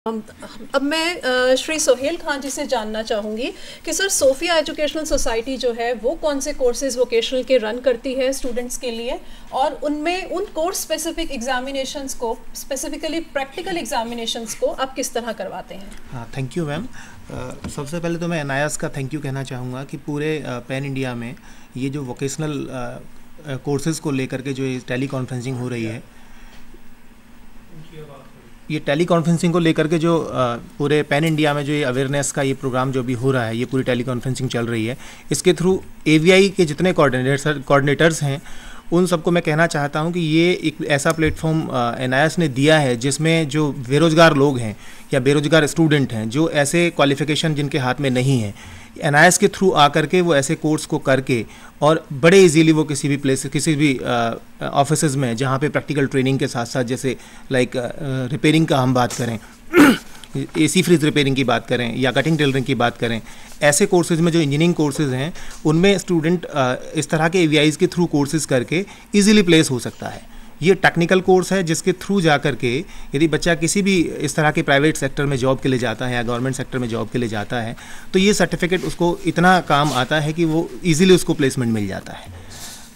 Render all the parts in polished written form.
अब मैं श्री सोहेल खान जी से जानना चाहूँगी कि सर सोफिया एजुकेशनल सोसाइटी जो है वो कौन से कोर्सेज वोकेशनल के रन करती है स्टूडेंट्स के लिए, और उनमें उन कोर्स स्पेसिफिक एग्जामिनेशंस को, स्पेसिफिकली प्रैक्टिकल एग्जामिनेशंस को आप किस तरह करवाते हैं? हाँ, थैंक यू मैम। सबसे पहले तो मैं एनआईएस का थैंक यू कहना चाहूँगा कि पूरे पैन इंडिया में ये जो वोकेशनल कोर्सेज़ को लेकर के जो ये टेली कॉन्फ्रेंसिंग हो रही है, ये टेली कॉन्फ्रेंसिंग को लेकर के जो पूरे पैन इंडिया में जो ये अवेयरनेस का ये प्रोग्राम जो भी हो रहा है, ये पूरी टेली कॉन्फ्रेंसिंग चल रही है, इसके थ्रू एवीआई के जितने कोऑर्डिनेटर्स हैं उन सबको मैं कहना चाहता हूं कि ये एक ऐसा प्लेटफॉर्म एनआईएस ने दिया है जिसमें जो बेरोज़गार लोग हैं या बेरोज़गार स्टूडेंट हैं, जो ऐसे क्वालिफ़िकेशन जिनके हाथ में नहीं है, एनआईएस के थ्रू आकर के वो ऐसे कोर्स को करके और बड़े इजीली वो किसी भी प्लेस, किसी भी ऑफिसेज में जहाँ पे प्रैक्टिकल ट्रेनिंग के साथ साथ, जैसे लाइक रिपेयरिंग का हम बात करें, एसी फ्रिज रिपेयरिंग की बात करें या कटिंग टेलरिंग की बात करें, ऐसे कोर्सेज़ में जो इंजीनियरिंग कोर्सेज़ हैं उनमें स्टूडेंट इस तरह के एवीआईज़ के थ्रू कोर्सेज़ करके इजीली प्लेस हो सकता है। ये टेक्निकल कोर्स है जिसके थ्रू जा करके यदि बच्चा किसी भी इस तरह के प्राइवेट सेक्टर में जॉब के लिए जाता है या गवर्नमेंट सेक्टर में जॉब के लिए जाता है तो ये सर्टिफिकेट उसको इतना काम आता है कि वो इजीली उसको प्लेसमेंट मिल जाता है।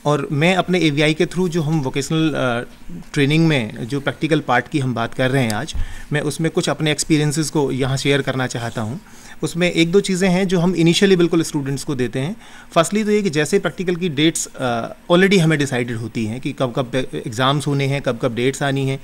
और मैं अपने एवीआई के थ्रू जो हम वोकेशनल ट्रेनिंग में जो प्रैक्टिकल पार्ट की हम बात कर रहे हैं आज, मैं उसमें कुछ अपने एक्सपीरियंसेस को यहाँ शेयर करना चाहता हूँ। उसमें एक दो चीज़ें हैं जो हम इनिशियली बिल्कुल स्टूडेंट्स को देते हैं। फर्स्टली तो ये कि जैसे प्रैक्टिकल की डेट्स ऑलरेडी हमें डिसाइडेड होती हैं कि कब कब एग्ज़ाम्स होने हैं, कब कब डेट्स आनी हैं,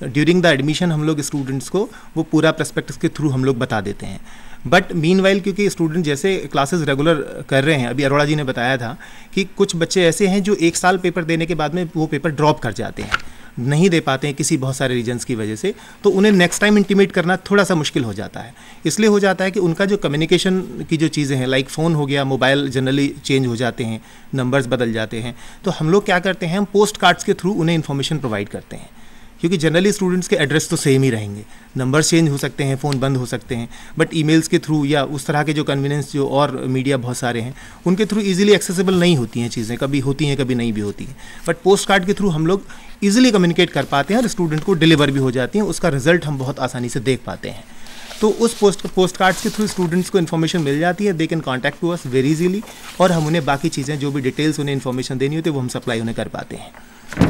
ड्यूरिंग द एडमिशन हम लोग स्टूडेंट्स को वो पूरा प्रोस्पेक्टस के थ्रू हम लोग बता देते हैं। बट मीनवाइल क्योंकि स्टूडेंट जैसे क्लासेस रेगुलर कर रहे हैं, अभी अरोड़ा जी ने बताया था कि कुछ बच्चे ऐसे हैं जो एक साल पेपर देने के बाद में वो पेपर ड्रॉप कर जाते हैं, नहीं दे पाते हैं किसी बहुत सारे रीजंस की वजह से, तो उन्हें नेक्स्ट टाइम इंटीमेट करना थोड़ा सा मुश्किल हो जाता है। इसलिए हो जाता है कि उनका जो कम्युनिकेशन की जो चीज़ें हैं, लाइक फ़ोन हो गया, मोबाइल जनरली चेंज हो जाते हैं, नंबर्स बदल जाते हैं, तो हम लोग क्या करते हैं, हम पोस्ट कार्ड्स के थ्रू उन्हें इन्फॉर्मेशन प्रोवाइड करते हैं, क्योंकि जनरली स्टूडेंट्स के एड्रेस तो सेम ही रहेंगे, नंबर्स चेंज हो सकते हैं, फ़ोन बंद हो सकते हैं, बट ईमेल्स के थ्रू या उस तरह के जो कन्वीनियंस जो और मीडिया बहुत सारे हैं उनके थ्रू इजीली एक्सेसिबल नहीं होती हैं चीज़ें, कभी होती हैं कभी नहीं भी होती हैं, बट पोस्ट कार्ड के थ्रू हम लोग ईजिली कम्युनिकेट कर पाते हैं और स्टूडेंट को डिलीवर भी हो जाती हैं, उसका रिजल्ट हम बहुत आसानी से देख पाते हैं। तो उस पोस्ट कार्ड्स के थ्रू स्टूडेंट्स को इन्फॉर्मेशन मिल जाती है, they can contact to us very easily, और हम उन्हें बाकी चीज़ें जो भी डिटेल्स उन्हें इन्फॉर्मेशन देनी होती है वो हम सप्लाई उन्हें कर पाते हैं।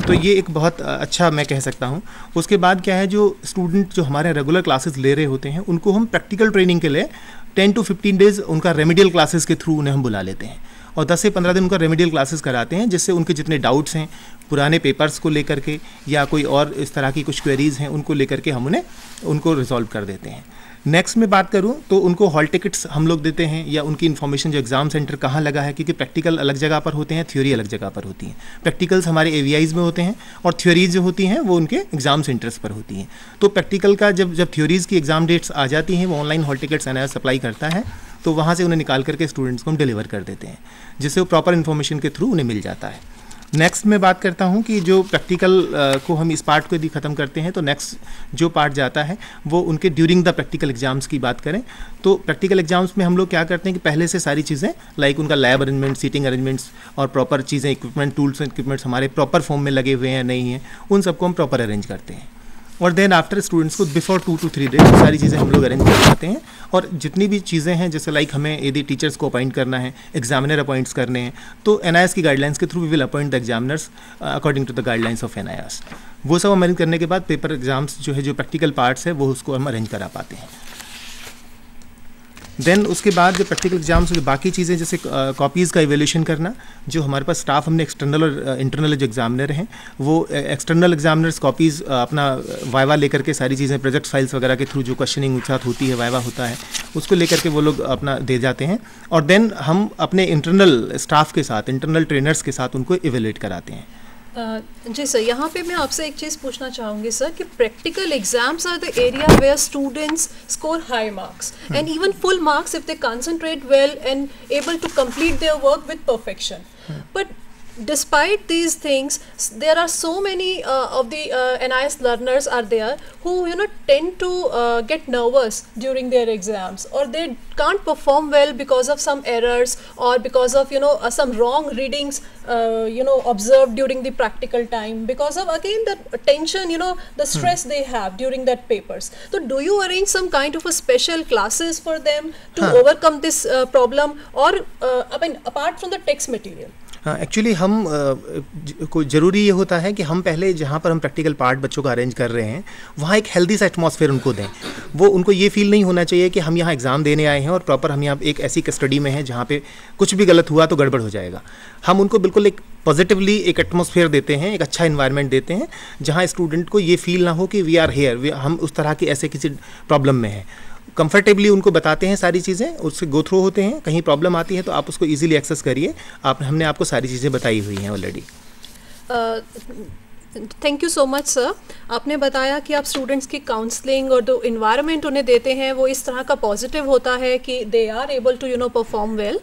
तो ये एक बहुत अच्छा मैं कह सकता हूँ। उसके बाद क्या है, जो स्टूडेंट जो हमारे रेगुलर क्लासेस ले रहे होते हैं उनको हम प्रैक्टिकल ट्रेनिंग के लिए 10 to 15 डेज़ उनका रेमेडियल क्लासेस के थ्रू उन्हें हम बुला लेते हैं और 10 से 15 दिन उनका रेमेडियल क्लासेस कराते हैं, जिससे उनके जितने डाउट्स हैं पुराने पेपर्स को लेकर के या कोई और इस तरह की कुछ क्वेरीज़ हैं उनको लेकर के हम उनको रिजॉल्व कर देते हैं। नेक्स्ट में बात करूं तो उनको हॉल टिकट्स हम लोग देते हैं या उनकी इन्फॉर्मेशन जो एग्ज़ाम सेंटर कहाँ लगा है, क्योंकि प्रैक्टिकल अलग जगह पर होते हैं, थ्योरी अलग जगह पर होती हैं। प्रैक्टिकल्स हमारे एवीआईज़ में होते हैं और थ्योरीज जो होती हैं वो उनके एग्ज़ाम सेंटर्स पर होती हैं। तो प्रैक्टिकल का जब थ्योरीज़ की एग्ज़ाम डेट्स आ जाती हैं, वो online hall tickets NIS supply करता है, तो वहाँ से उन्हें निकाल करके स्टूडेंट्स को हम डिलीवर कर देते हैं, जिससे वो प्रॉपर इन्फॉर्मेशन के थ्रू उन्हें मिल जाता है। नेक्स्ट में बात करता हूँ कि जो प्रैक्टिकल को हम इस पार्ट को यदि ख़त्म करते हैं तो नेक्स्ट जो पार्ट जाता है वो उनके ड्यूरिंग द प्रैक्टिकल एग्जाम्स की बात करें तो प्रैक्टिकल एग्जाम्स में हम लोग क्या करते हैं कि पहले से सारी चीज़ें लाइक उनका लैब अरेंजमेंट, सीटिंग अरेंजमेंट्स और प्रॉपर चीज़ें, इक्विपमेंट, टूल्स एंड इक्विपमेंट्स हमारे प्रॉपर फॉर्म में लगे हुए हैं नहीं हैं, उन सबको हम प्रॉपर अरेंज करते हैं। और देन आफ्टर स्टूडेंट्स को बिफोर 2 to 3 डेज सारी चीज़ें हम लोग अरेंज कर पाते हैं। और जितनी भी चीज़ें हैं, जैसे लाइक हमें यदि टीचर्स को अपॉइंट करना है, एग्जामिनर अपॉइंट्स करने हैं, तो एनआईएस की गाइडलाइंस के through we will appoint the examiners according to the guidelines of NIS. वो सब हम अरेंज करने के बाद पेपर एग्जाम्स जो है, जो प्रैक्टिकल पार्ट्स है, वो उसको हम अरेंज करा पाते हैं। देन उसके बाद जो प्रैक्टिकल एग्जाम्स जो बाकी चीज़ें, जैसे कॉपीज़ का इवैल्यूएशन करना, जो हमारे पास स्टाफ हमने एक्सटर्नल और इंटरनल जो एग्जामिनर हैं, वो एक्सटर्नल एग्जामिनर्स कॉपीज़ अपना वाइवा लेकर के सारी चीज़ें, प्रोजेक्ट फाइल्स वगैरह के थ्रू जो क्वेश्चनिंग उनके साथ होती है, वाइवा होता है, उसको लेकर के वो लोग अपना दे जाते हैं। और देन हम अपने इंटरनल स्टाफ के साथ, इंटरनल ट्रेनर्स के साथ उनको इवेल्यूएट कराते हैं। जी सर, यहाँ पे मैं आपसे एक चीज़ पूछना चाहूँगी सर कि practical exams are the area where students score high marks and even full marks if they concentrate well and able to complete their work with perfection, but despite these things, there are so many of the NIS learners are there who tend to get nervous during their exams, or they can't perform well because of some errors, or because of some wrong readings observed during the practical time, because of again the tension, the stress they have during that papers. So do you arrange some kind of a special classes for them to overcome this problem, or I mean apart from the text material? Actually हम को ज़रूरी ये होता है कि हम पहले जहाँ पर हम प्रैक्टिकल पार्ट बच्चों का अरेंज कर रहे हैं वहाँ एक हेल्दी सा एटमॉस्फेयर उनको दें। वो उनको ये फील नहीं होना चाहिए कि हम यहाँ एग्ज़ाम देने आए हैं और प्रॉपर हम यहाँ एक ऐसी स्टडी में हैं जहाँ पे कुछ भी गलत हुआ तो गड़बड़ हो जाएगा। हम उनको बिल्कुल एक पॉजिटिवली एक एटमॉस्फेयर देते हैं, एक अच्छा इन्वायरमेंट देते हैं जहाँ स्टूडेंट को ये फील ना हो कि वी आर हेयर, हम उस तरह की ऐसे किसी प्रॉब्लम में हैं। कंफर्टेबली उनको बताते हैं सारी चीज़ें, उससे गो थ्रू होते हैं। कहीं प्रॉब्लम आती है तो आप उसको इजीली एक्सेस करिए। हमने आपको सारी चीज़ें बताई हुई हैं already. Thank you so much sir. आपने बताया कि आप स्टूडेंट्स की काउंसलिंग और जो इन्वायरमेंट उन्हें देते हैं वो इस तरह का पॉजिटिव होता है कि they are able to perform well.